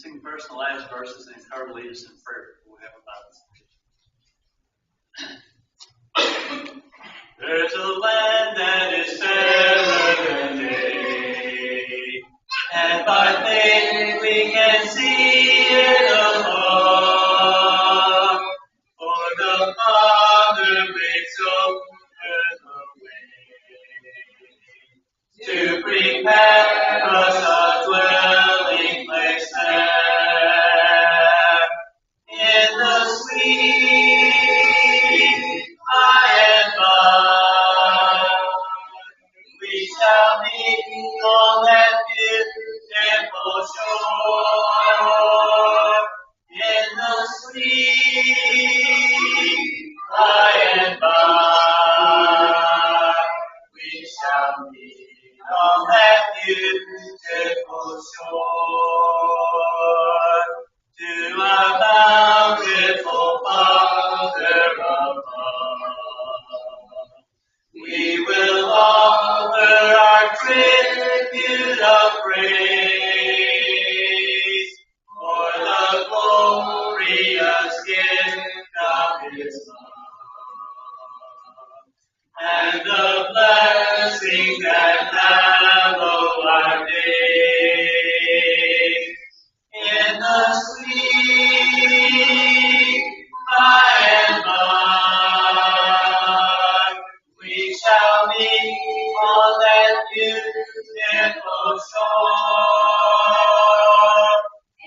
sing the first and the last verses and Carter will lead us in prayer before we have a Bible. There's a land that is fairer than day, and by faith we can see it afar. For the Father makes open the way to prepare us a dwelling place there. In the sweet by and by, we shall meet on that beautiful shore. In the sweet by and by, we shall meet on that beautiful shore. To our bountiful Father above, we will offer our tribute of praise for the glorious gift of His love and the blessings that hallow our days. In the sweet by and by, we shall meet on that beautiful shore.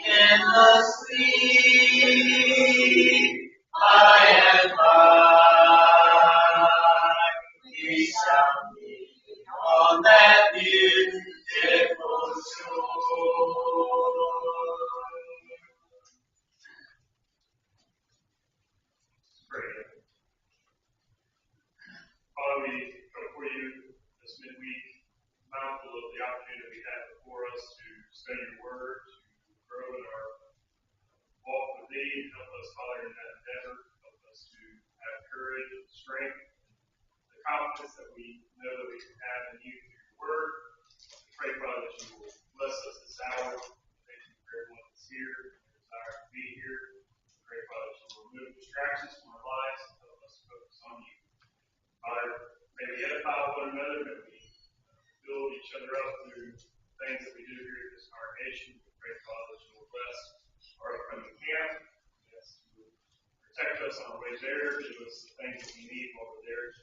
In the sweet by and by, we shall meet on that beautiful shore. Father, we come before you this midweek, mindful of the opportunity that we have before us to study your word, to grow in our walk with thee. Help us, Father, in that endeavor. Help us to have courage and strength, the confidence that we know that we can have in you through your word. We pray, Father, that you will bless us this hour. Thank you for everyone that's here, and desire to be here. We pray, Father, that you will remove distractions from our lives and help us focus on you. Father, may we edify one another, may we build each other up through things that we do here at this congregation. We pray, Father, that you will bless our upcoming camp. Yes, you will protect us on our way there, give us the things that we need while we're there to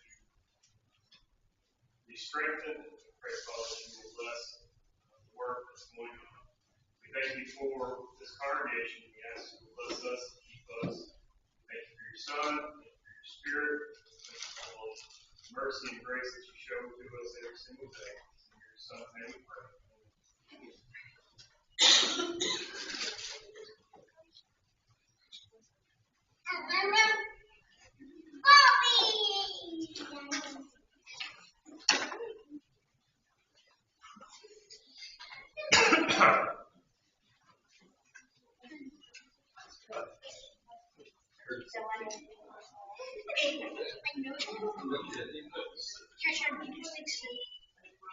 be strengthened. We pray, Father, that you will bless the work that's going on. We thank you for this congregation. We ask you to bless us and keep us. Thank you for your Son, thank you for your Spirit. Mercy and grace that you show to us every single day. In your Son's name we pray.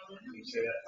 Can you say that?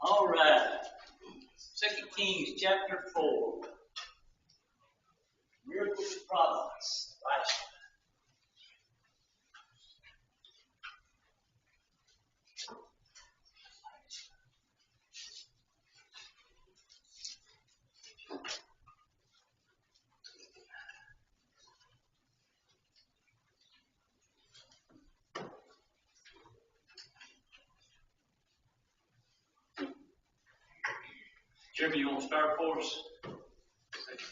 All right. 2 Kings chapter 4. Miracle of providence. Elisha. Jeremy, you want to start for us? 2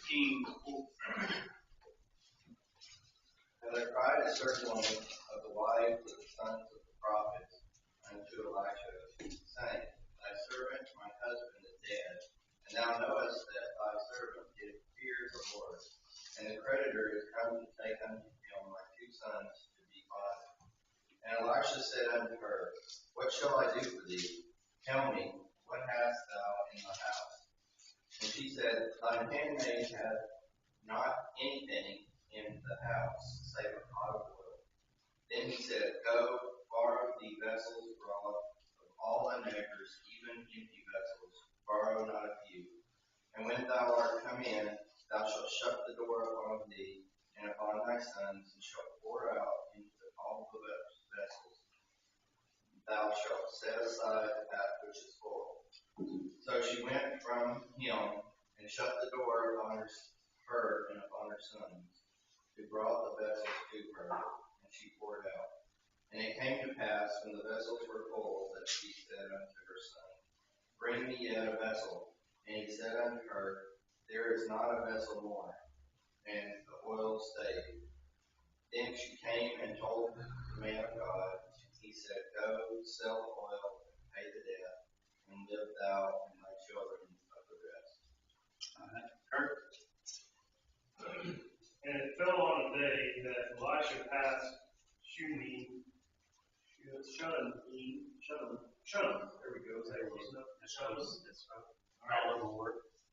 Kings 4. And there cried a certain woman of the wives of the sons of the prophets unto Elisha, saying, Thy servant my husband is dead, and thou knowest that thy servant did fear the Lord. And the creditor is come to take unto him my two sons to be bondmen. And Elisha said unto her, What shall I do for thee? Tell me, what hast thou in the house? And she said, Thine handmaid hath not anything in the house, save a pot of oil. Then he said, Go, borrow the vessels brought of all thy neighbors, even empty vessels, borrow not a few. And when thou art come in, thou shalt shut the door upon thee and upon thy sons, and shalt pour out into all the vessels. Thou shalt set aside that which is full. So she went from him and shut the door upon her and upon her sons, who brought the vessels to her, and she poured out. And it came to pass, when the vessels were full, that she said unto her son, Bring me yet a vessel. And he said unto her, There is not a vessel more. And the oil stayed. Then she came and told the man of God. He said, Go, sell the oil, and pay the debt, and live thou and thy children of the rest. Kurt. And it fell on a day that Elisha passed Shunem. There we go.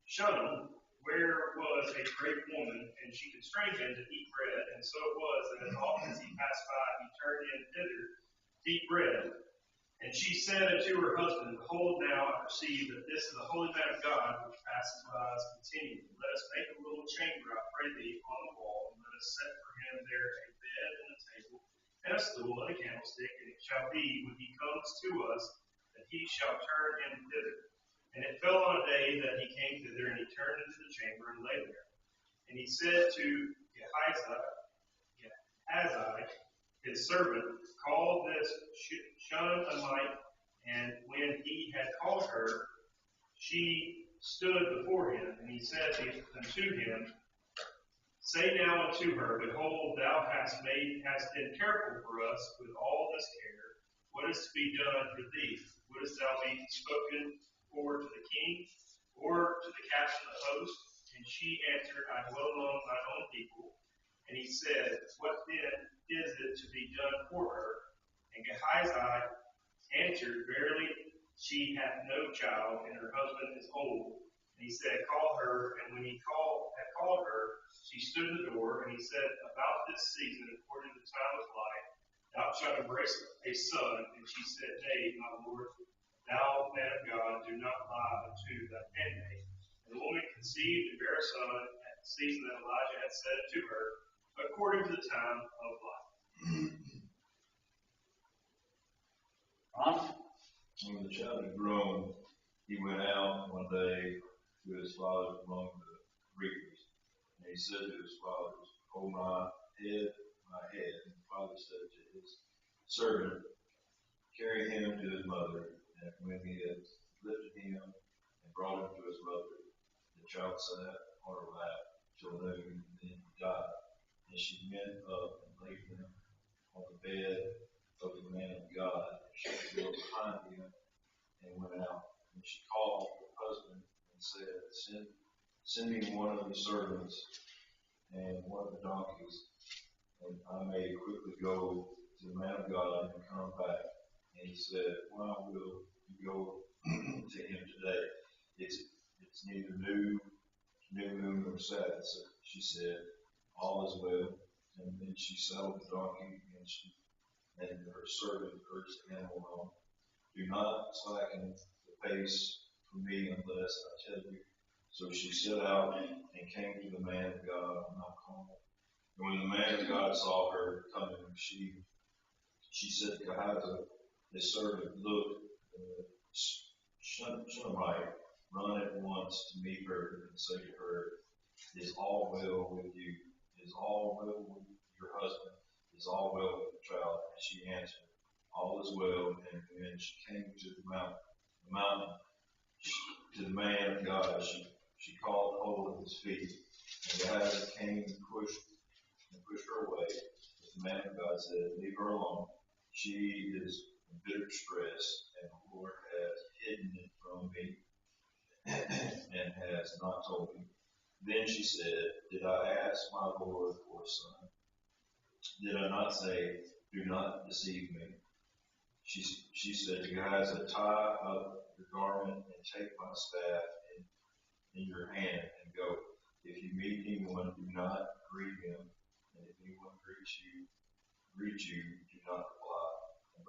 Shunem, where was a great woman, and she constrained him to eat bread. And so it was that as often as he passed by, he turned in thither to eat bread. And she said unto her husband, Behold, now I perceive that this is the holy man of God which passes by us continually. Let us make a little chamber, I pray thee, on the wall, and let us set for him there a bed and a table, and a stool and a candlestick. And it shall be, when he comes to us, that he shall turn in thither. And it fell on a day that he came thither, and he turned into the chamber and lay there. And he said to Gehazi, his servant, Call this Shunammite. And when he had called her, she stood before him. And he said unto him, Say now unto her, Behold, thou hast been careful for us with all this care. What is to be done for thee? Wouldst thou be spoken for to the king, or to the captain of the host? And she answered, I dwell among thine own people. And he said, What then is it to be done for her? And Gehazi answered, Verily, she hath no child, and her husband is old. And he said, Call her. And when he had called her, she stood in the door. And he said, About this season, according to the time of life, thou shalt embrace a son. And she said, Nay, my lord, thou man of God, do not lie unto thy handmaid. And the woman conceived and bare a son at the season that Elijah had said unto her, according to the time of life. When the child had grown, he went out one day to his fathers among the reapers. And he said to his fathers, O my head, my head. And the father said to his servant, Carry him to his mother. And when he had lifted him and brought him to his mother, the child sat on her lap till noon, and then he died. And she went up and laid him bed of the man of God. And she went behind him and went out. And she called her husband and said, Send me one of the servants and one of the donkeys, and I may quickly go to the man of God and come back. And he said, Why will you go to him today? It's neither new moon nor Sabbath. So she said, All is well. And then she saddled the donkey, and her servant urged the animal on. Do not slacken the pace for me unless I tell you. So she set out and came to the man of God on Mount Carmel. And when the man of God saw her coming, she said to Gehazi, his servant, Look, Shunammite, run at once to meet her and say to her, Is all well with you? Is all well with your husband? Is all well with the child? And she answered, All is well. And when she came to the mountain, to the man of God, she caught hold of his feet. And Gehazi came and pushed her away. But the man of God said, Leave her alone. She is in bitter distress, and the Lord has hidden it from me and has not told me. Then she said, Did I ask my Lord for a son? Did I not say, Do not deceive me? She said to Gehazi, Tie up your garment and take my staff in your hand and go. If you meet anyone, do not greet him, and if anyone greets you, do not reply.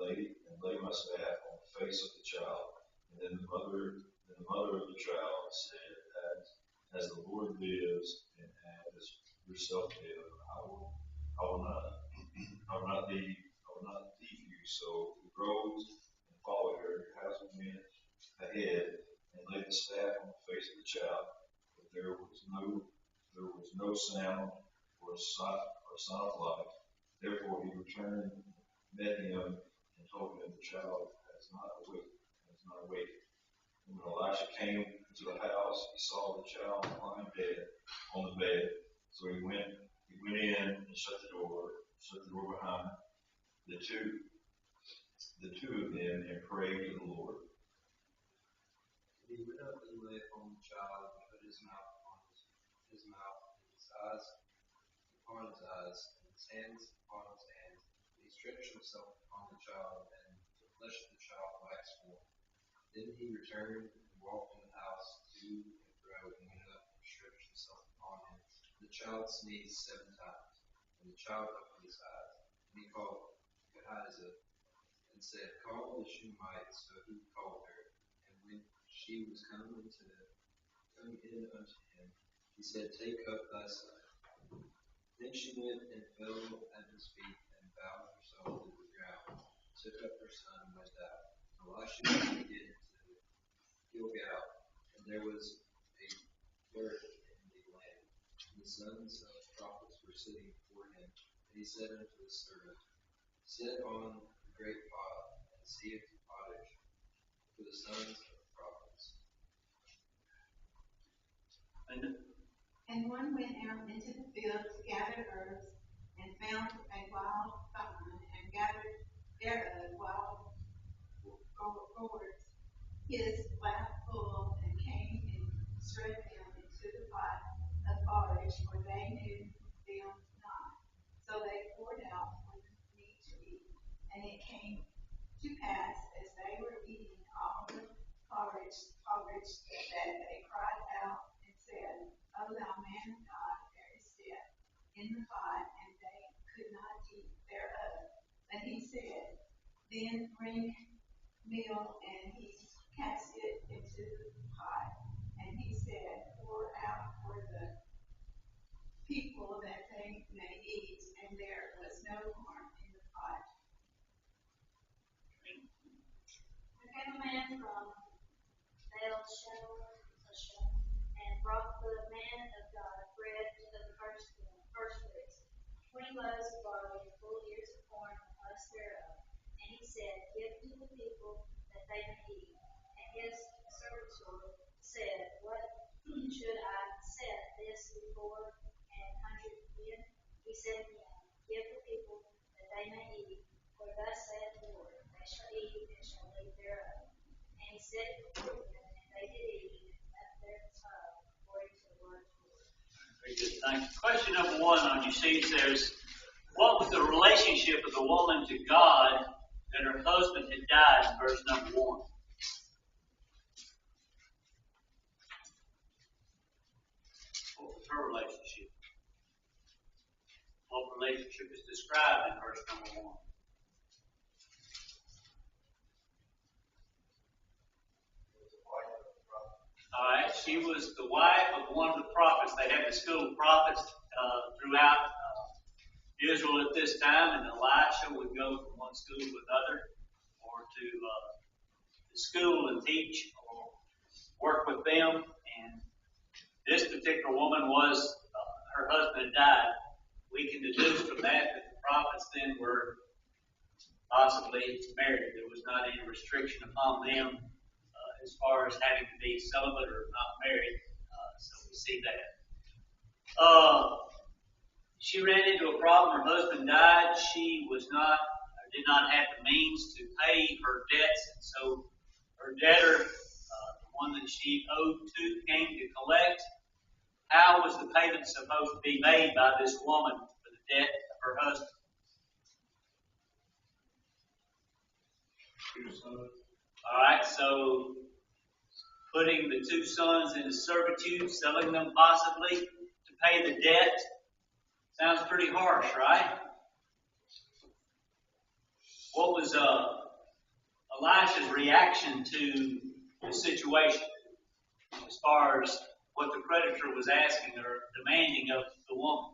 And lay my staff on the face of the child. And then the mother of the child said, As the Lord lives and as yourself live, I will not leave you. So he rose and followed her. Gehazi went ahead and laid the staff on the face of the child, but there was no sound or sign of life. Therefore he returned, met him, and told him the child has not awake. And when Elisha came to the house, he saw the child lying dead on the bed. So he went in and shut the door behind the two of them, and prayed to the Lord. He went up and lay upon the child, and put his mouth upon his mouth, and his eyes upon his eyes, and his hands upon his hands. And he stretched himself upon the child, and the flesh of the child waxed warm. Then he returned and walked in the house to and fro, and went up and stretched himself upon him. The child sneezed 7 times, and the child opened his eyes. And he called Gehazi and said, Call the Shunammite. So he called her. And when she was come in unto him, he said, Take up thy son. Then she went and fell at his feet, and bowed herself to the ground, took up her son, and went out. Elisha came again to Gilgal, and there was a dearth in the land. And the sons of the prophets were sitting before him. And he said unto his servant, Set on the great pot, and seethe the pottage for the sons of the prophets. And one went out into the field to gather herbs, and found a wild vine, and gathered thereof wild gourds, his lap full, and came and spread them into the pot of porridge, for they knew them not. So they poured out for the meat to eat. And it came to pass, as they were eating all the porridge, that they cried out and said, O thou man of God, there is death in the pot, and they could not eat thereof. But he said, Then bring meal, and he cast it into the pot. And he said, Pour out for the people that they may eat, and there was no harm in the pot. There came a man from Baal-Shalisha, and brought the man of God bread to the first fruits, 20 loaves of barley, and full ears of corn, and husk thereof. And he said, Give to the people that they may eat. And his servitor said, What should I set this before 100 men? He said to him, Give the people that they may eat. And he set it before them, and they did eat and left their tongue according to the word of the Lord. Very good. Thank you. Question number 1 on your sheet says, what was the relationship of the woman to God that her husband had died in verse number 1? What was her relationship? What relationship is described in verse number 1? All right, she was the wife of one of the prophets. They had the school of prophets throughout Israel at this time, and Elisha would go from one school to another, or to school and teach, or work with them. And this particular woman was, her husband had died. We can deduce from that the prophets then were possibly married. There was not any restriction upon them as far as having to be celibate or not married. So we see that. She ran into a problem. Her husband died. She was not, or did not have the means to pay her debts, and so her debtor, the one that she owed to, came to collect. How was the payment supposed to be made by this woman for the debt of her husband? All right, so putting the 2 sons into servitude, selling them possibly to pay the debt, sounds pretty harsh, right? What was Elisha's reaction to the situation as far as what the creditor was asking or demanding of the woman?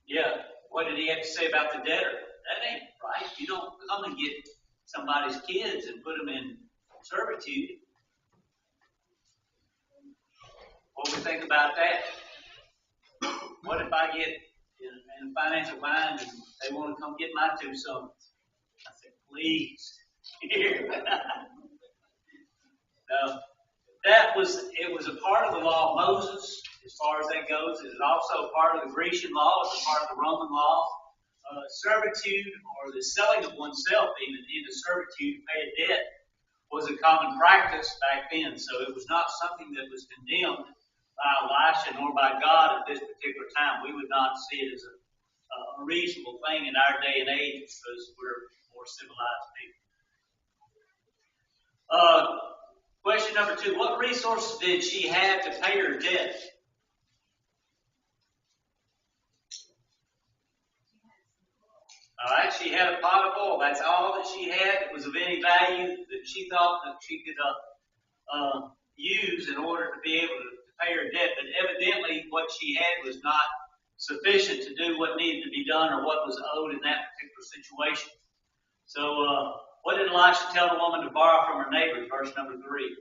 Yeah, what did he have to say about the debtor? That ain't right. You don't come and get somebody's kids and put them in servitude. What do we think about that? What if I get in a financial bind and they want to come get my 2 sons? I said, please. Here. No. It was a part of the law of Moses, as far as that goes. It is also a part of the Grecian law. It's a part of the Roman law. Servitude, or the selling of oneself even into servitude to pay a debt, was a common practice back then. So it was not something that was condemned by Elisha nor by God at this particular time. We would not see it as a reasonable thing in our day and age because we're more civilized people. Question number 2, what resources did she have to pay her debt? All right, she had a pot of oil. That's all that she had that was of any value that she thought that she could use in order to be able to pay her debt. But evidently what she had was not sufficient to do what needed to be done or what was owed in that particular situation. So what did Elisha tell the woman to borrow from her neighbors? Verse number 3.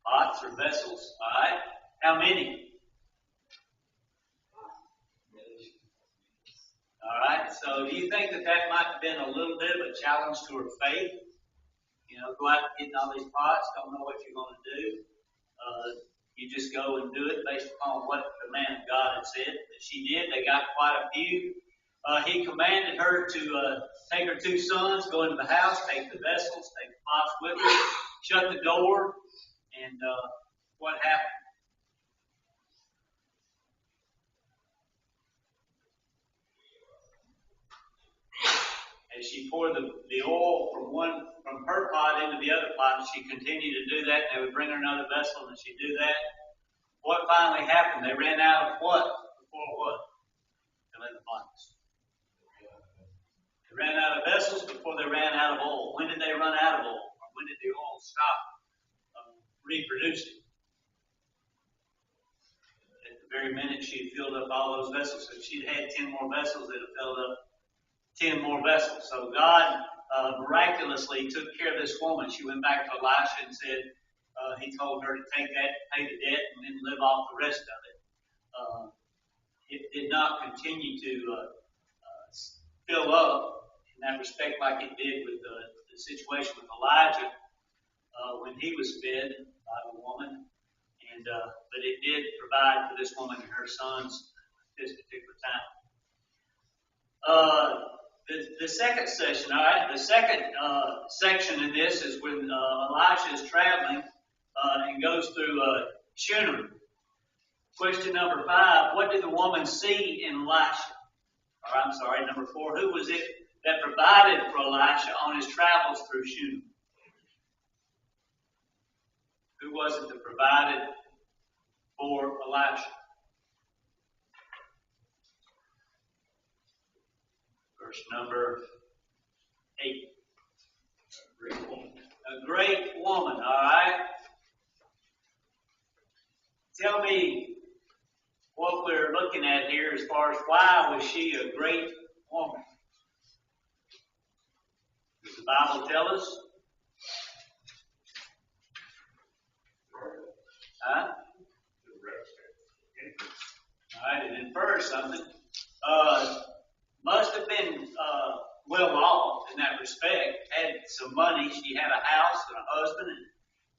Pots or vessels. All right. How many? All right. So do you think that might have been a little bit of a challenge to her faith? You know, go out and get all these pots, don't know what you're going to do. You just go and do it based upon what the man of God had said. She did. They got quite a few. He commanded her to take her 2 sons, go into the house, take the vessels, take the pots with her, shut the door, and what happened? As she poured the oil from her pot into the other pot, and she continued to do that, they would bring her another vessel, and she'd do that. What finally happened? They ran out of what? Before what? Fill in the blanks. They ran out of vessels before they ran out of oil. When did they run out of oil? Or when did the oil stop reproducing? At the very minute she had filled up all those vessels. So if she'd had 10 more vessels, it would have filled up 10 more vessels. So God miraculously took care of this woman. She went back to Elisha and said, he told her to take that, pay the debt, and then live off the rest of it. It did not continue to fill up in that respect like it did with the situation with Elijah when he was fed by the woman. And but it did provide for this woman and her sons at this particular time. The second session, all right, the second section in this is when Elisha is traveling and goes through Shunem. Question number 5, what did the woman see in Elisha? Or I'm sorry, number 4, who was it that provided for Elisha on his travels through Shunem? Who was it that provided for Elisha? Verse number 8. A great woman, all right? Tell me what we're looking at here as far as why was she a great woman? Does the Bible tell us? Huh? All right, it infers something. Must have been well off in that respect. Had some money. She had a house and a husband and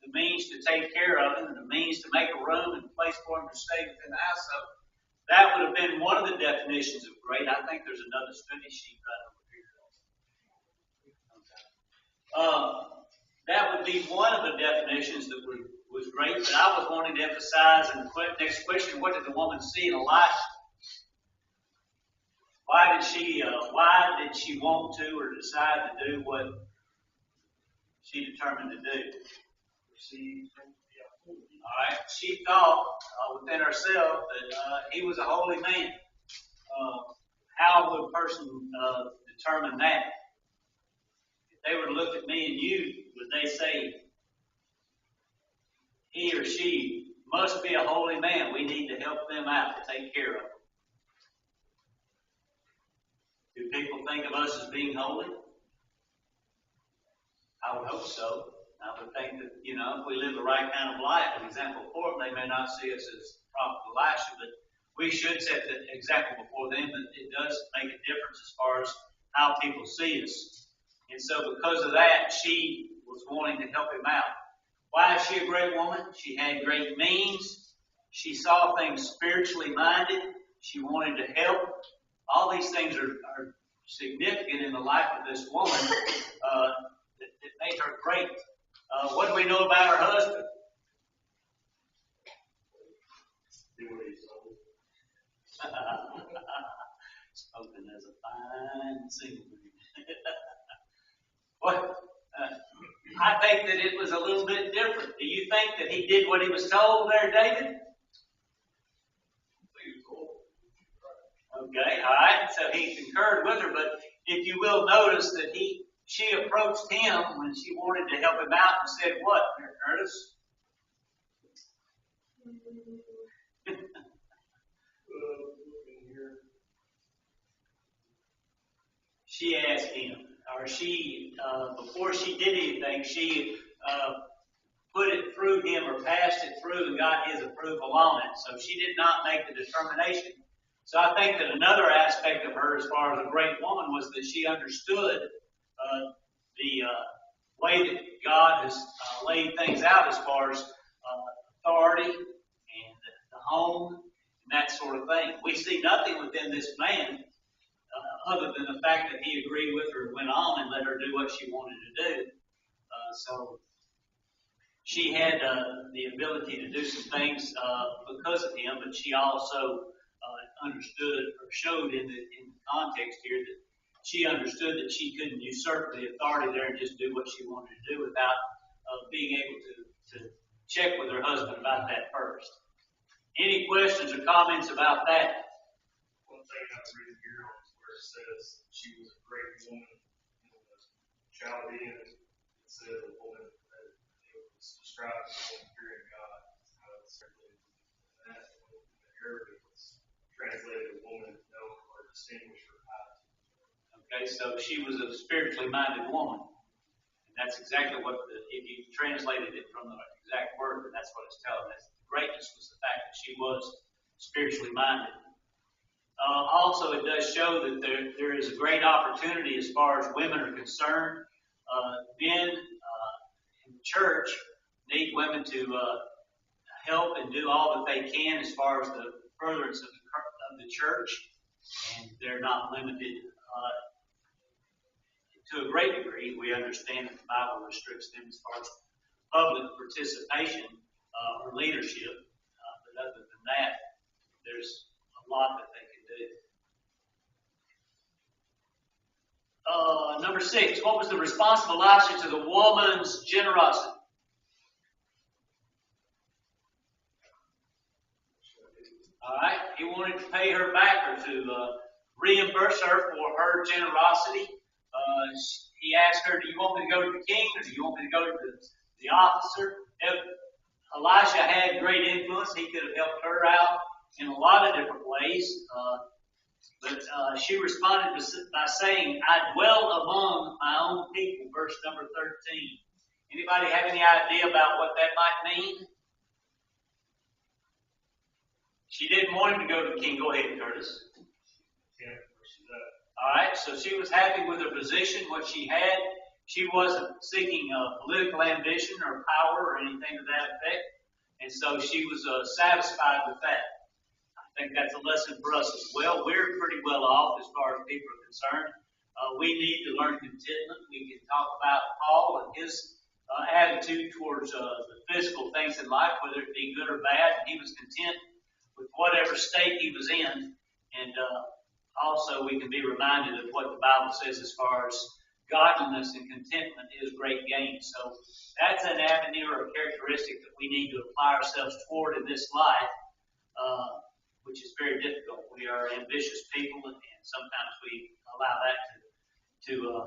the means to take care of him and the means to make a room and a place for him to stay within the house. So that would have been one of the definitions of great. I think there's another study sheet right over here. That would be one of the definitions that was great. But I was wanting to emphasize in the next question, what did the woman see in Elisha? Why did she want to or decide to do what she determined to do? All right. She thought within herself that he was a holy man. How would a person determine that? If they were to look at me and you, would they say he or she must be a holy man? We need to help them out to take care of them. Do people think of us as being holy? I would hope so. I would think that, if we live the right kind of life, an example for them, they may not see us as Prophet Elisha, but we should set the example before them, that it does make a difference as far as how people see us. And so because of that, she was wanting to help him out. Why is she a great woman? She had great means. She saw things spiritually minded. She wanted to help. All these things are significant in the life of this woman that made her great. What do we know about her husband? Spoken as a fine single man. What? I think that it was a little bit different. Do you think that he did what he was told there, David? Okay, all right. So he concurred with her, but if you will notice that she approached him when she wanted to help him out and said, "What, Ernest?" She asked him, or before she did anything, she put it through him or passed it through and got his approval on it. So she did not make the determination. So I think that another aspect of her as far as a great woman was that she understood the way that God has laid things out as far as authority and the home and that sort of thing. We see nothing within this man other than the fact that he agreed with her and went on and let her do what she wanted to do. So she had the ability to do some things because of him, but she also understood or showed in the context here that she understood that she couldn't usurp the authority there and just do what she wanted to do without being able to check with her husband about that first. Any questions or comments about that? One thing I'm reading here is where it says she was a great woman. Chaldean, it said a woman that it was described as a woman fearing God. That in the Arabic was translated a woman known or distinguished for piety. Okay, so she was a spiritually minded woman. And that's exactly if you translated it from the exact word, that's what it's telling us. The greatness was the fact that she was spiritually minded. Also, it does show that there is a great opportunity as far as women are concerned. Men in the church need women to help and do all that they can as far as the furtherance of the church, and they're not limited to a great degree, we understand that the Bible restricts them as far as public participation or leadership. But other than that, there's a lot that they can do. Number 6, what was the response of Elisha to the woman's generosity? All right, he wanted to pay her back or to reimburse her for her generosity. He asked her, do you want me to go to the king or do you want me to go to the officer? If Elisha had great influence, he could have helped her out in a lot of different ways. But she responded by saying, I dwell among my own people, verse number 13. Anybody have any idea about what that might mean? She didn't want him to go to the king. Go ahead, Curtis. All right, so she was happy with her position, what she had. She wasn't seeking political ambition or power or anything to that effect. And so she was satisfied with that. I think that's a lesson for us as well. We're pretty well off as far as people are concerned. We need to learn contentment. We can talk about Paul and his attitude towards the physical things in life, whether it be good or bad. He was content with whatever state he was in. And also we can be reminded of what the Bible says as far as godliness and contentment is great gain. So that's an avenue or a characteristic that we need to apply ourselves toward in this life, which is very difficult. We are ambitious people, and sometimes we allow that to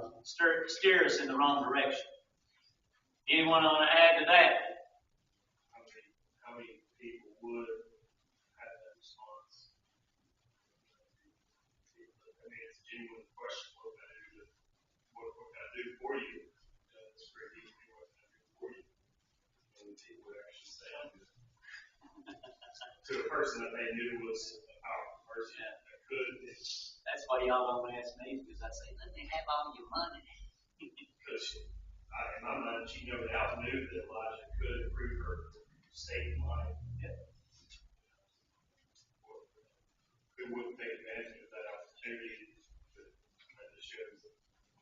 steer us in the wrong direction. Anyone want to add to that? How many people would have that response? I mean, it's a genuine question. What can I do for you? It's very easy. What can I do for you? And people would actually say to a person that they knew was a powerful person that could. That's why y'all don't ask me, because I say, let me have all your money. Because in my mind, she no doubt knew that Elijah could improve her state of life. Yeah. Who wouldn't take advantage of that opportunity? That just shows what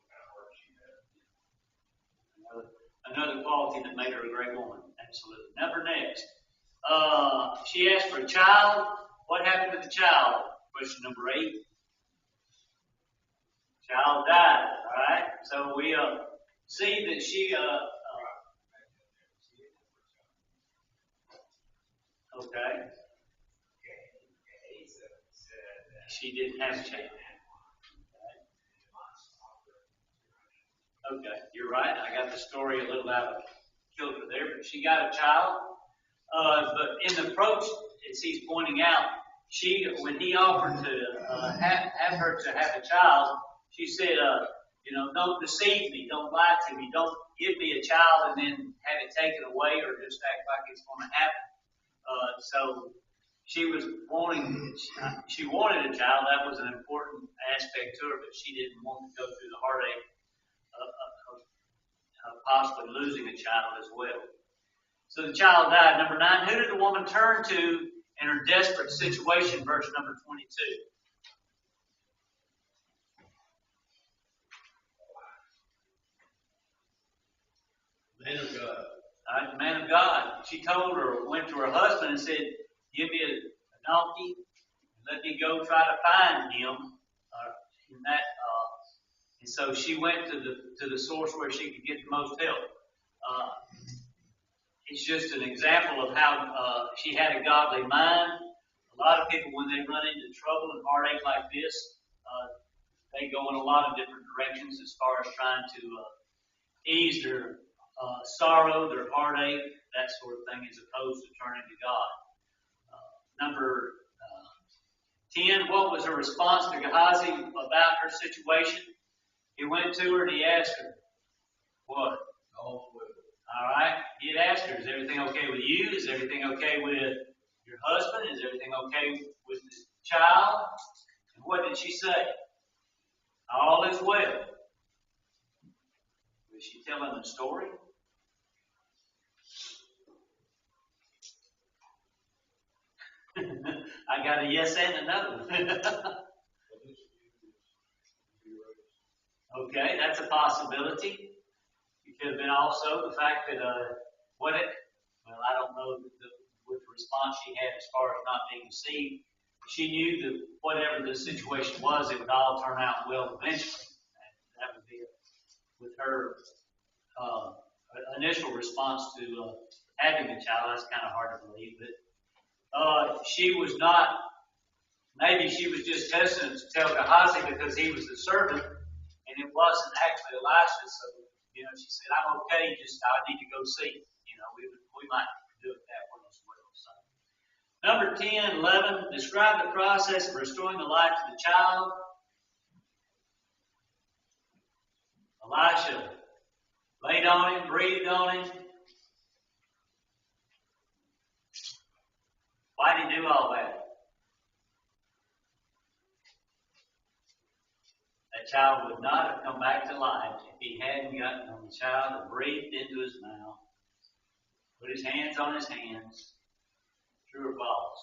kind of heart she had. Another quality that made her a great woman. Absolutely. Number next. She asked for a child. What happened to the child? Question number 8. Child died. All right. So we see that she. Okay. She didn't have a child. Okay, you're right. I got the story a little out of kilter there, but she got a child. But in the approach, as he's pointing out, when he offered to have her to have a child, she said, don't deceive me, don't lie to me, don't give me a child and then have it taken away or just act like it's going to happen. So she was she wanted a child. That was an important aspect to her, but she didn't want to go through the heartache of possibly losing a child as well. So the child died. Number 9, who did the woman turn to in her desperate situation? Verse number 22. Man of God. All right, the man of God. She went to her husband and said, give me a donkey and let me go try to find him. And so she went to the source where she could get the most help. It's just an example of how she had a godly mind. A lot of people, when they run into trouble and heartache like this, they go in a lot of different directions as far as trying to ease their sorrow, their heartache, that sort of thing, as opposed to turning to God. Number 10, what was her response to Gehazi about her situation? He went to her and he asked her, what? All's well. All right. He had asked her, is everything okay with you? Is everything okay with your husband? Is everything okay with the child? And what did she say? All is well. Was she telling a story? I got a yes and a no. Okay, that's a possibility. It could have been also the fact that I don't know with the response she had as far as not being deceived. She knew that whatever the situation was, it would all turn out well eventually. That would be with her initial response to having a child. That's kind of hard to believe, but she was not. Maybe she was just hesitant to tell Gehazi because he was the servant, and it wasn't actually Elisha. So she said, "I'm okay. Just I need to go see." We might do it that way as well. So. Number 10, 11, describe the process of restoring the life to the child. Elisha laid on him, breathed on him. Why did he do all that? That child would not have come back to life if he hadn't gotten on the child and breathed into his mouth, put his hands on his hands. True or false?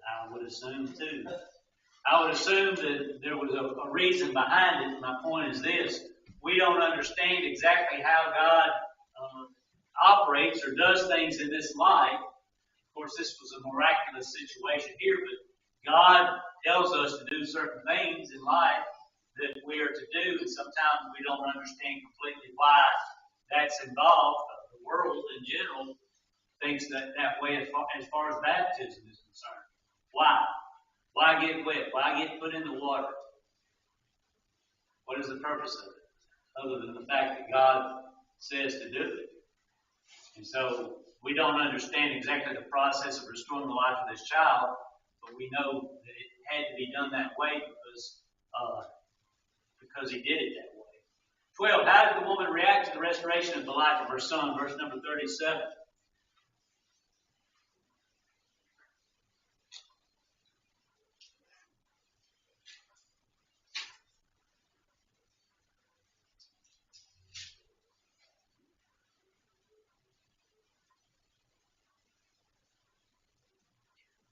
I would assume too. I would assume that there was a reason behind it. My point is this. We don't understand exactly how God operates or does things in this life. Of course, this was a miraculous situation here, but God tells us to do certain things in life that we are to do, and sometimes we don't understand completely why that's involved. The world in general thinks that way as far as baptism is concerned. Why? Why get wet? Why get put in the water? What is the purpose of it? Other than the fact that God says to do it. And so we don't understand exactly the process of restoring the life of this child, but we know that it had to be done that way because he did it that way. 12. How did the woman react to the restoration of the life of her son? Verse number 37.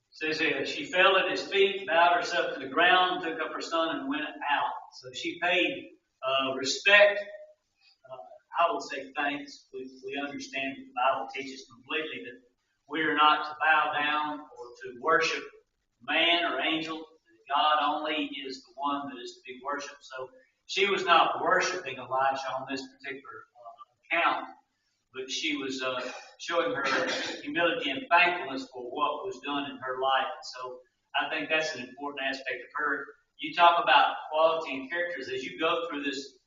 It says here, she fell at his feet, bowed herself to the ground, took up her son, and went out. So she paid respect. I would say thanks. We understand that the Bible teaches completely that we are not to bow down or to worship man or angel. God only is the one that is to be worshipped. So she was not worshiping Elisha on this particular account, but she was showing her humility and thankfulness for what was done in her life. And so I think that's an important aspect of her. You talk about quality and characters. As you go through this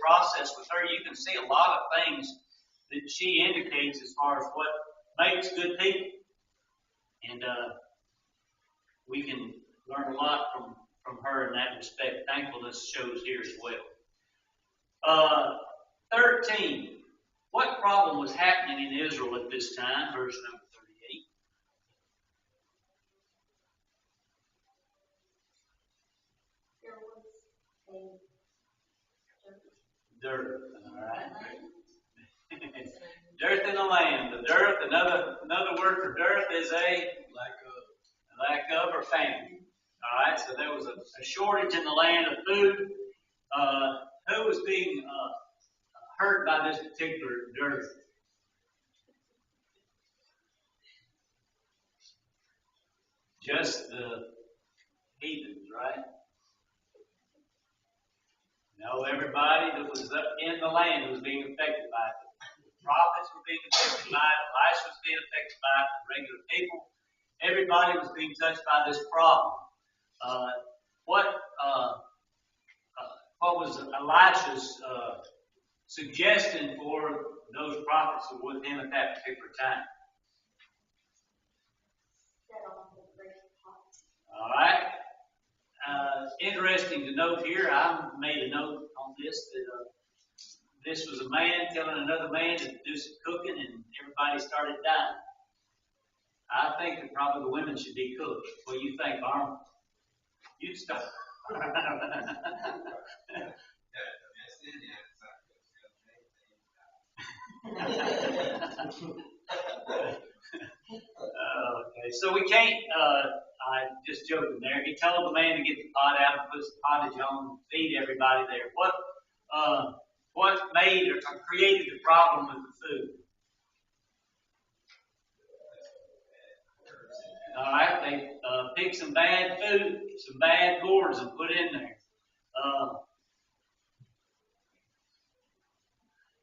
process with her, you can see a lot of things that she indicates as far as what makes good people. And we can learn a lot from her in that respect. Thankfulness shows here as well. 13. What problem was happening in Israel at this time? Verse number 38. There was Dirt. All right. Dearth in the land. The dearth, another word for dearth is a lack of or famine. All right. So there was a shortage in the land of food. Who was being hurt by this particular dearth? Just the heathens, right? No, everybody that was in the land was being affected by it. The prophets were being affected by it. Elisha was being affected by it. The regular people. Everybody was being touched by this problem. What was Elisha's suggestion for those prophets who were with him at that particular time? All right. Interesting to note here, I made a note on this that this was a man telling another man to do some cooking, and everybody started dying. I think that probably the women should be cooked. What do you think, Arnold? You'd start. Okay, so we can't I just joking there. He told the man to get the pot out and put the pottage on and feed everybody there. What made or created the problem with the food? All right, they picked some bad food, some bad gourds, and put in there.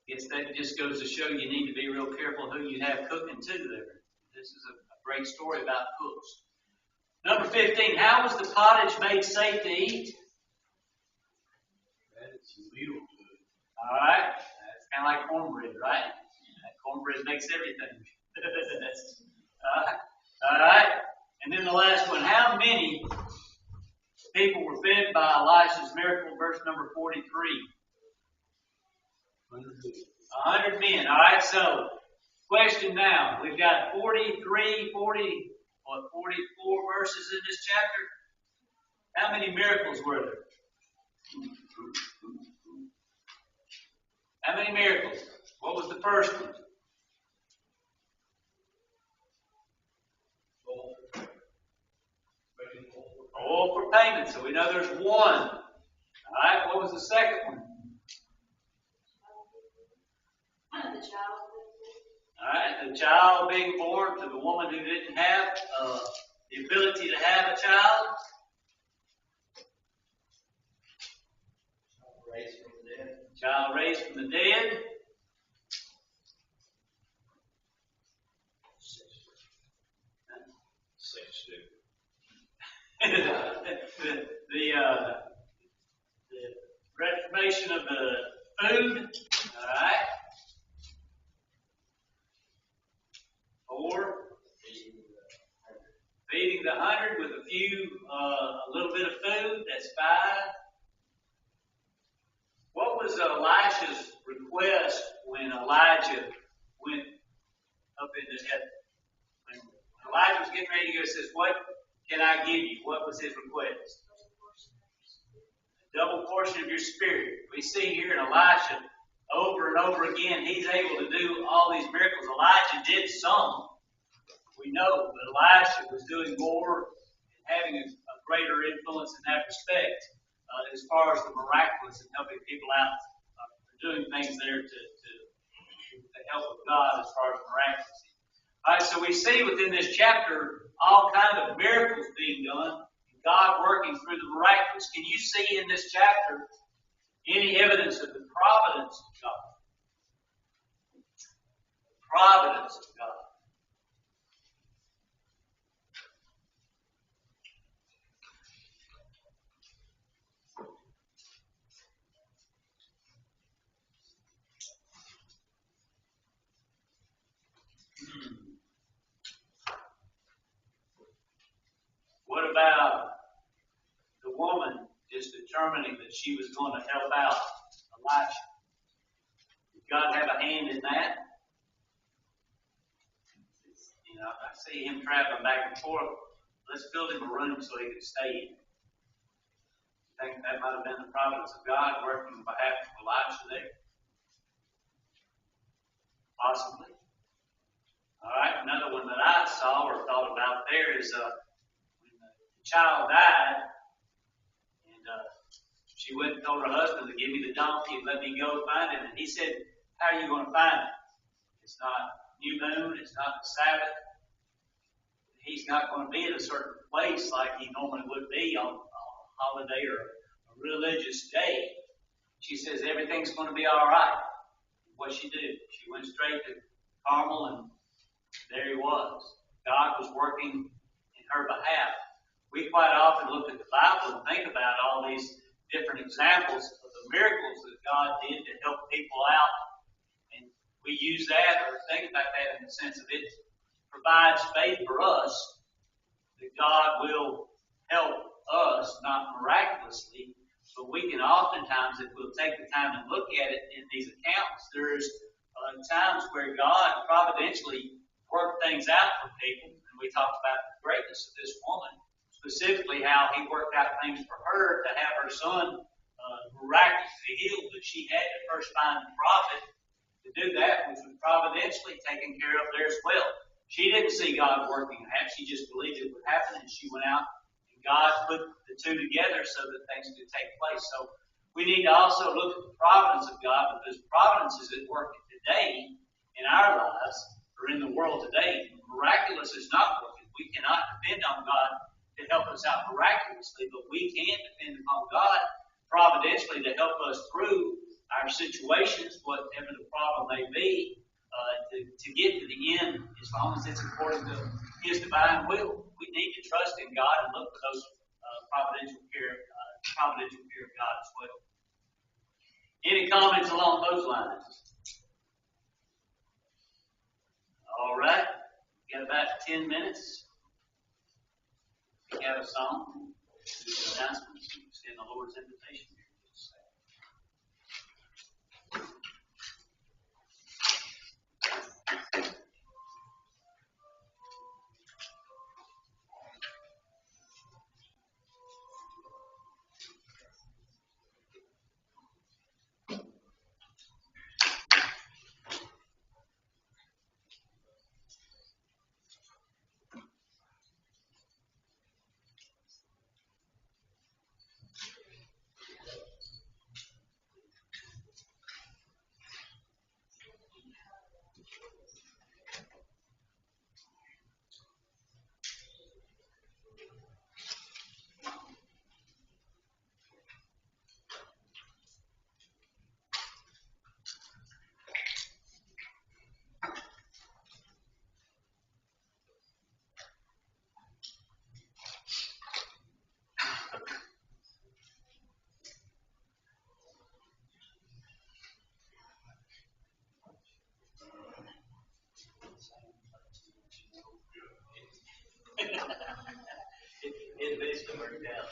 Guess that just goes to show you need to be real careful who you have cooking too there. This is a great story about cooks. Number 15, how was the pottage made safe to eat? All right, that's kind of like cornbread, right? Cornbread makes everything. All right, and then the last one, how many people were fed by Elisha's miracle? Verse number 43. 100 men. All right, so question now. We've got 44 verses in this chapter. How many miracles were there? How many miracles? What was the first one? Oil for payment. So we know there's one. All right, what was the second one? All right, the child being born to the woman who didn't have the ability to have a child. Child raised from the dead. the reformation of the food. All right. Or feeding the 100 with a little bit of food. That's 5. What was Elisha's request when Elijah went up into heaven? When Elijah was getting ready to go, he says, "What can I give you?" What was his request? A double portion of your spirit. We see here in Elisha over and over again, he's able to do all these miracles. Elijah did some, we know, but Elisha was doing more and having a greater influence in that respect. As far as the miraculous and helping people out, doing things there to the help of God as far as miraculous. All right, so we see within this chapter all kinds of miracles being done, and God working through the miraculous. Can you see in this chapter any evidence of the providence of God? Providence of God. What about the woman just determining that she was going to help out Elisha? Did God have a hand in that? You know, I see him traveling back and forth. Let's build him a room so he can stay in. I think that might have been the providence of God working on behalf of Elisha there. Possibly. All right, another one that I saw or thought about there is when the child died, and she went and told her husband to give me the donkey and let me go find him. And he said, "How are you going to find him? It's not new moon, it's not the Sabbath. He's not going to be at a certain place like he normally would be on a holiday or a religious day." She says, "Everything's going to be all right." What she did? She went straight to Carmel, and there he was. God was working in her behalf. We quite often look at the Bible and think about all these different examples of the miracles that God did to help people out. And we use that or think about that in the sense of it provides faith for us that God will help us, not miraculously, but we can oftentimes, if we'll take the time and look at it in these accounts, there's times where God providentially worked things out for people. And we talked about the greatness of this woman, specifically how he worked out things for her to have her son miraculously healed, but she had to first find the prophet to do that, which was providentially taken care of there as well. She didn't see God working. Perhaps she just believed it would happen, and she went out, and God put the two together so that things could take place. So we need to also look at the providence of God, because providence is at work today in our lives, or in the world today. Miraculous is not working. We cannot depend on God to help us out miraculously, but we can depend upon God providentially to help us through our situations, whatever the problem may be, to get to the end, as long as it's according to His divine will. We need to trust in God and look for those providential care of God as well. Any comments along those lines? All right, we got about 10 minutes. We have a song, do some announcements, and extend the Lord's invitation. It basically worked out.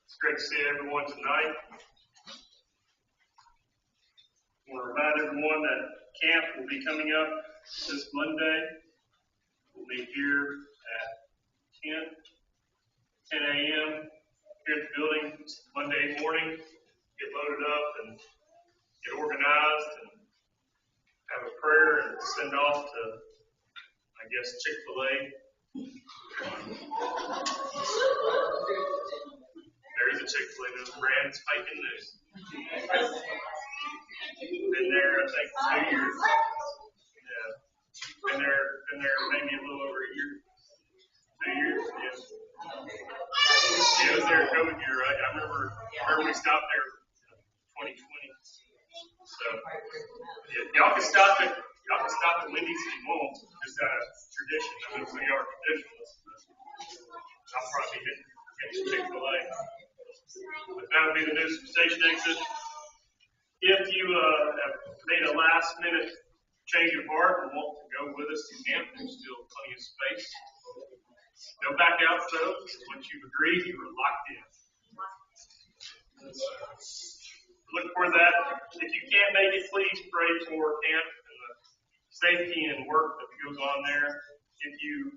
It's great to see everyone tonight. I want to remind everyone that camp will be coming up this Monday. We'll meet here at 10 a.m. here at the building Monday morning. Get loaded up and get organized and have a prayer and send off to, I guess, Chick-fil-A. There's a Chick-fil-A. Those brands spiking news. Been there, I think, 2 years. Yeah. Been there maybe a little over a year. 2 years, yeah. Yeah, it was there COVID year, right? I remember we stopped there in 2020. So, yeah, y'all can stop at Wendy's if you want. Just out of tradition. I know we are traditionalists, but I'll probably get Chick-fil-A. But that would be the new station exit. If you have made a last minute change of heart and want to go with us to camp, there's still plenty of space. No back out, so once you've agreed, you are locked in. Look for that. If you can't make it, please pray for camp and the safety and work that goes on there. If you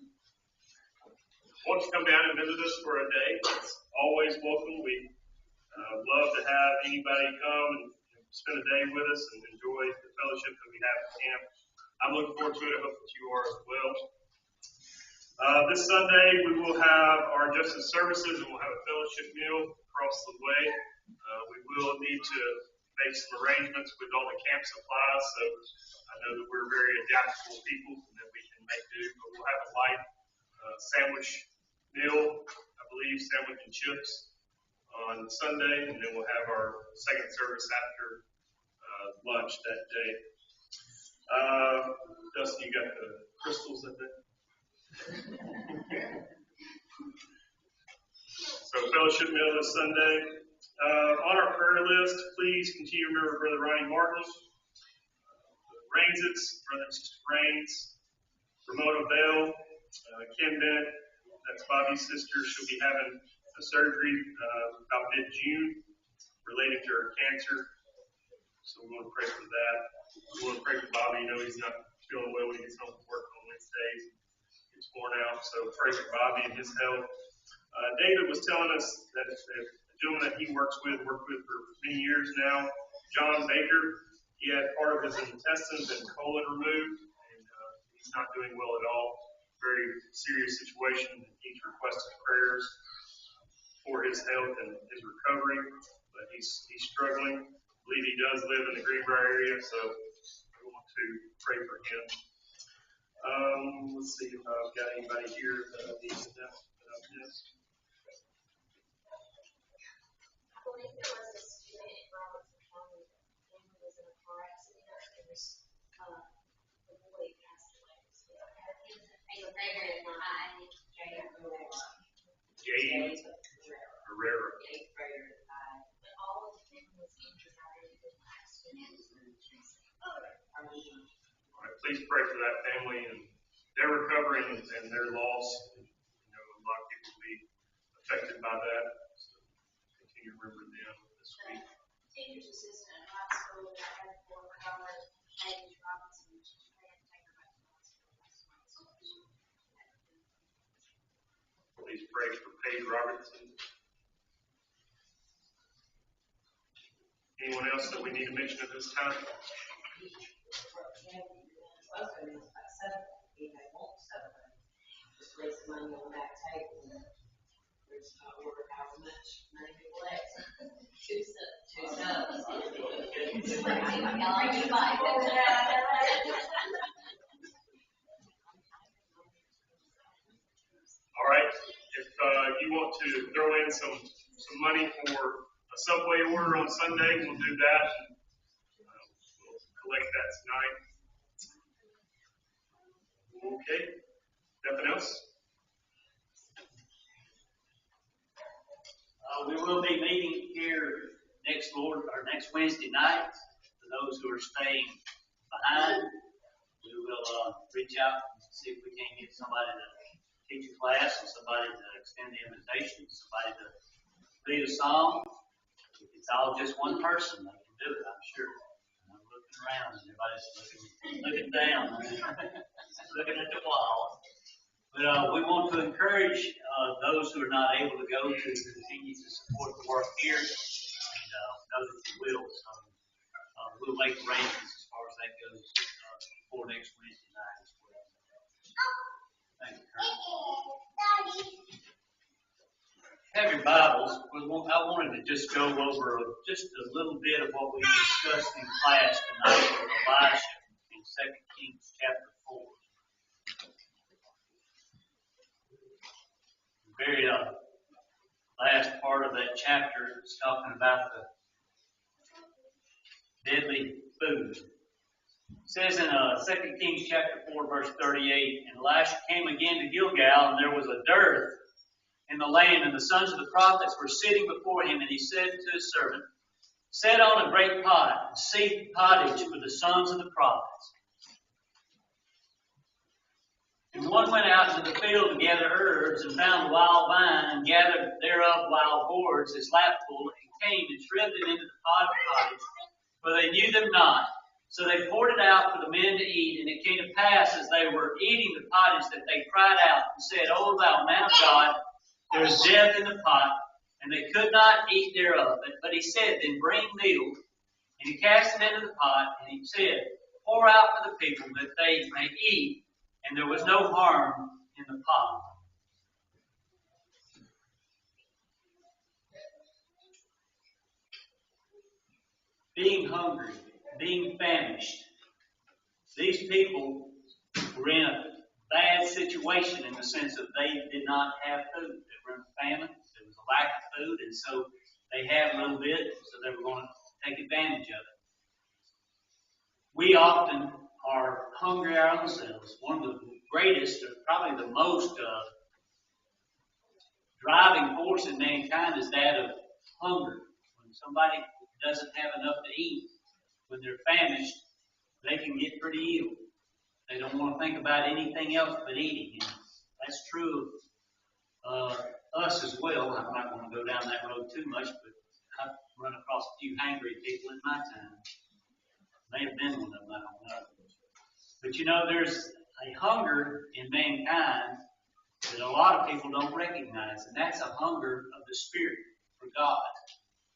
want to come down and visit us for a day, it's always welcome. We love to have anybody come and spend a day with us and enjoy the fellowship that we have at camp. I'm looking forward to it. I hope that you are as well. This Sunday, we will have our justice services and we'll have a fellowship meal across the way. We will need to make some arrangements with all the camp supplies, so I know that we're very adaptable people and that we can make do, but we'll have a light sandwich meal, I believe sandwich and chips on Sunday, and then we'll have our second service after lunch that day. Dustin, you got the crystals that day? So fellowship meal this Sunday. On our prayer list, please continue to remember Brother Ronnie Martin, Rainses, Brother and Sister Rains, Ramona Bell, Kim Bennett, that's Bobby's sister. She'll be having a surgery about mid-June related to her cancer. So we want to pray for that. We want to pray for Bobby. You know he's not feeling well when he gets home from work on Wednesdays. He's worn out. So pray for Bobby and his health. David was telling us that the gentleman that he worked with for many years now, John Baker, he had part of his intestines and colon removed, and he's not doing well at all. Very serious situation. He's requested prayers for his health and his recovery, but he's struggling. I believe he does live in the Greenbrier area, so we want to pray for him. Let's see if I've got anybody here that needs to know about this. I believe there was a student in Robertson County who was in a car accident. There was the boy passed away. Jay Herrera. But all of them was injured in the accident. All right, please pray for that family and their recovery and their loss. You know, a lot of people will be affected by that. So continue to remember them this week. Teacher's assistant in high school that had for recovered, James Robertson, she's trying to take her back to hospital. Please pray for Paige Robertson. Anyone else that we need to mention at this time? Just raise the money on that table. There's no order how much money to collect. Two subs. All right. If you want to throw in some money for a Subway order on Sunday, we'll do that. We'll collect that tonight. Okay. Nothing else? We will be meeting here next Wednesday night. For those who are staying behind, we will reach out and see if we can get somebody to teach a class and somebody to extend the invitation, somebody to lead a song. If it's all just one person, they can do it, I'm sure. I'm looking around and everybody's looking down, looking at the wall. But we want to encourage those who are not able to go to continue to support the work here, and know that you will. So we'll make arrangements as far as that goes for next Wednesday night as well. Thank you, Kurt. Have your Bibles. I wanted to just go over just a little bit of what we discussed in class tonight with Elisha in 2 Kings chapter 4. The very last part of that chapter is talking about the deadly food. It says in 2 Kings chapter 4, verse 38, and Elisha came again to Gilgal, and there was a dearth in the land, and the sons of the prophets were sitting before him, and he said to his servant, set on a great pot, and seek pottage for the sons of the prophets. And one went out into the field to gather herbs, and found a wild vine, and gathered thereof wild boars, his lapful, and came and shred them into the pot of pottage, for they knew them not. So they poured it out for the men to eat, and it came to pass, as they were eating the pottage, that they cried out and said, O thou man of God, there is death in the pot. And they could not eat thereof. But he said, then bring meal. And he cast it into the pot, and he said, pour out for the people, that they may eat. And there was no harm in the pot. Being hungry, being famished. These people were in a bad situation in the sense that they did not have food. They were in a famine. There was a lack of food, and so they had a little bit, so they were going to take advantage of it. We often are hungry our own selves. One of the greatest, or probably the most driving force in mankind is that of hunger. When somebody doesn't have enough to eat, when they're famished, they can get pretty ill. They don't want to think about anything else but eating. And that's true of us as well. I'm not going to go down that road too much, but I've run across a few hangry people in my time. May have been one of them, I don't know. But you know, there's a hunger in mankind that a lot of people don't recognize, and that's a hunger of the Spirit for God.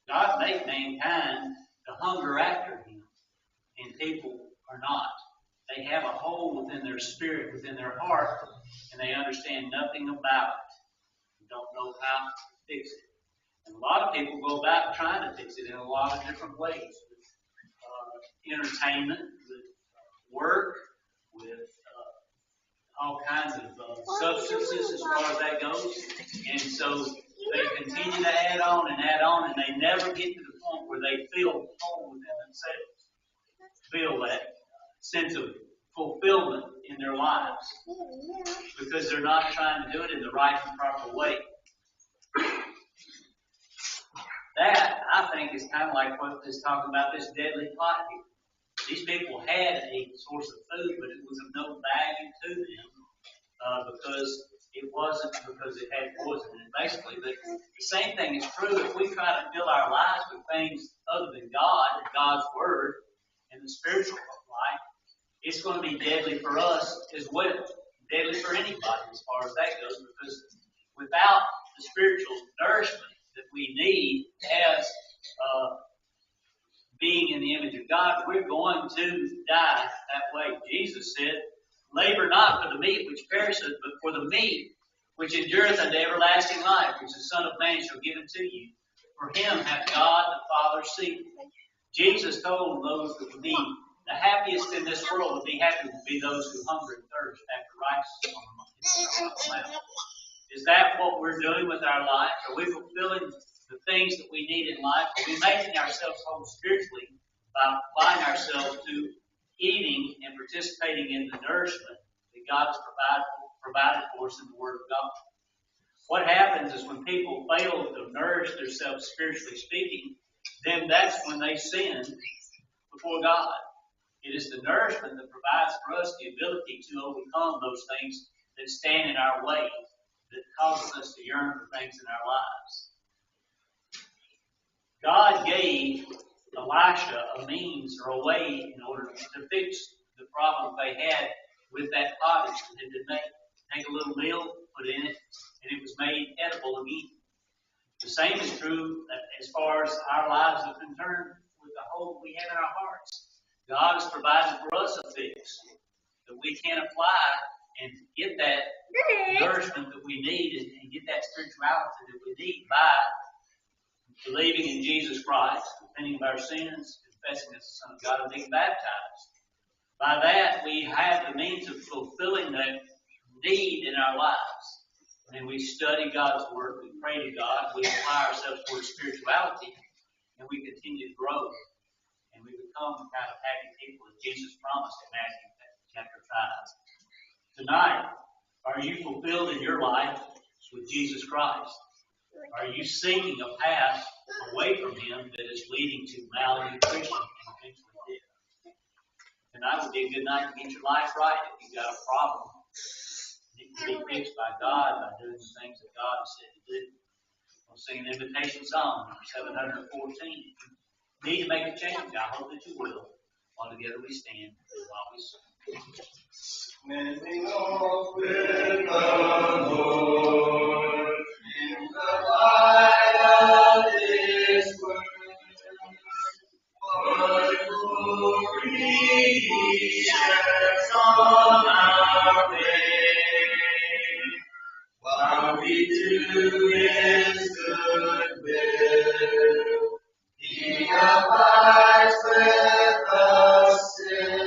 God made mankind to hunger after Him, and people are not. They have a hole within their spirit, within their heart, and they understand nothing about it. They don't know how to fix it. And a lot of people go about trying to fix it in a lot of different ways. With entertainment, with work, with all kinds of substances as far as that goes. And so they continue to add on, and they never get to the point where they feel whole within themselves. Feel that sense of fulfillment in their lives. Because they're not trying to do it in the right and proper way. That, I think, is kind of like what is talking about this deadly pot here. These people had a source of food, but it was of no value to them because it wasn't because it had poison in it, basically. But the same thing is true if we try to fill our lives with things other than God and God's Word and the spiritual life. It's going to be deadly for us as well. Deadly for anybody as far as that goes, because without the spiritual nourishment that we need as being in the image of God, we're going to die that way. Jesus said, labor not for the meat which perisheth, but for the meat which endureth unto everlasting life, which the Son of Man shall give unto you. For him hath God the Father sealed. Jesus told those that would be the happiest in this world would be happy would be those who hunger and thirst after righteousness. Is that what we're doing with our life? Are we fulfilling the things that we need in life? Are we making ourselves whole spiritually by applying ourselves to eating and participating in the nourishment that God has provided for us in the Word of God? What happens is when people fail to nourish themselves spiritually speaking, then that's when they sin before God. It is the nourishment that provides for us the ability to overcome those things that stand in our way, that causes us to yearn for things in our lives. God gave Elisha a means or a way in order to fix the problem they had with that pottage that had been made. Take a little meal, put it in it, and it was made edible again. The same is true as far as our lives are concerned with the hope we have in our hearts. God has provided for us a fix that we can apply and get that nourishment that we need and get that spirituality that we need by believing in Jesus Christ, repenting of our sins, confessing as the Son of God, and being baptized. By that, we have the means of fulfilling that need in our lives. And we study God's Word, we pray to God, we apply ourselves towards spirituality, and we continue to grow. And we become the kind of happy people that Jesus promised in Matthew chapter 5. Tonight, are you fulfilled in your life with Jesus Christ? Are you seeking a path away from Him that is leading to malnutrition and eventually death? Tonight would be a good night to get your life right if you've got a problem. It can be fixed by God by doing the things that God has said to do. We'll sing an invitation song, number 714. If you need to make a change, I hope that you will. While together we stand while we sing. When we walk with the Lord in the light of His word, what glory He sheds on our way, while we do His good will, He abides with us still.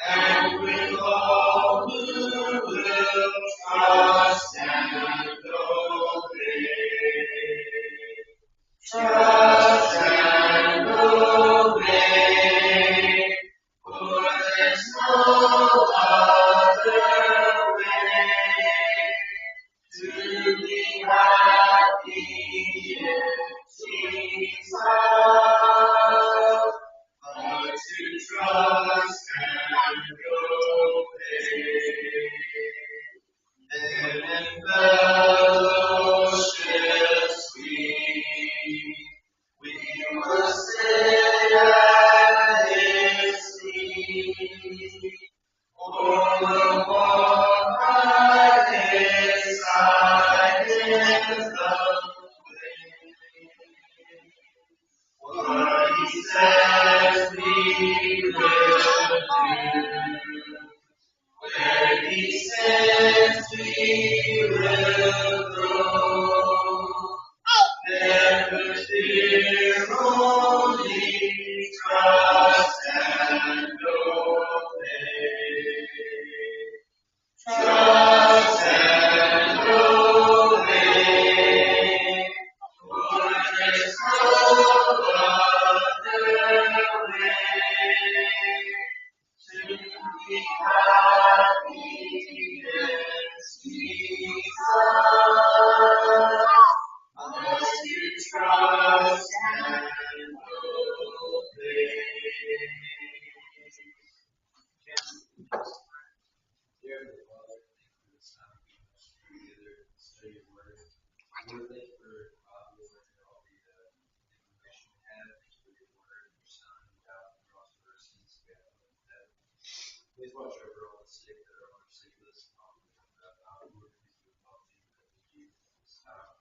And with all who will trust and obey, trust and obey, for there's no other way to be happy in Jesus. But to trust and obey, then in fellowship sweet, we will sit at His feet, or will walk by His side in the what He says we will do. Where He sends we will go. Never fear, only trust and obey. Trust and obey. For there's no other way to be happy in Jesus. Must you trust and obey. Dear Heavenly Father, thank you for this time we can together and study your word. Lord, thank you for Lord, and all the information we have. Thank you for your word and your Son who died on the cross for our sins. We have no death. Please watch over all the sick that are on our sick list. Lord, please do it all in Jesus this time.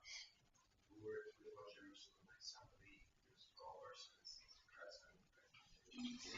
Lord, please watch over us the next time we meet. Forgive us for all our sins. In Christ's name we pray.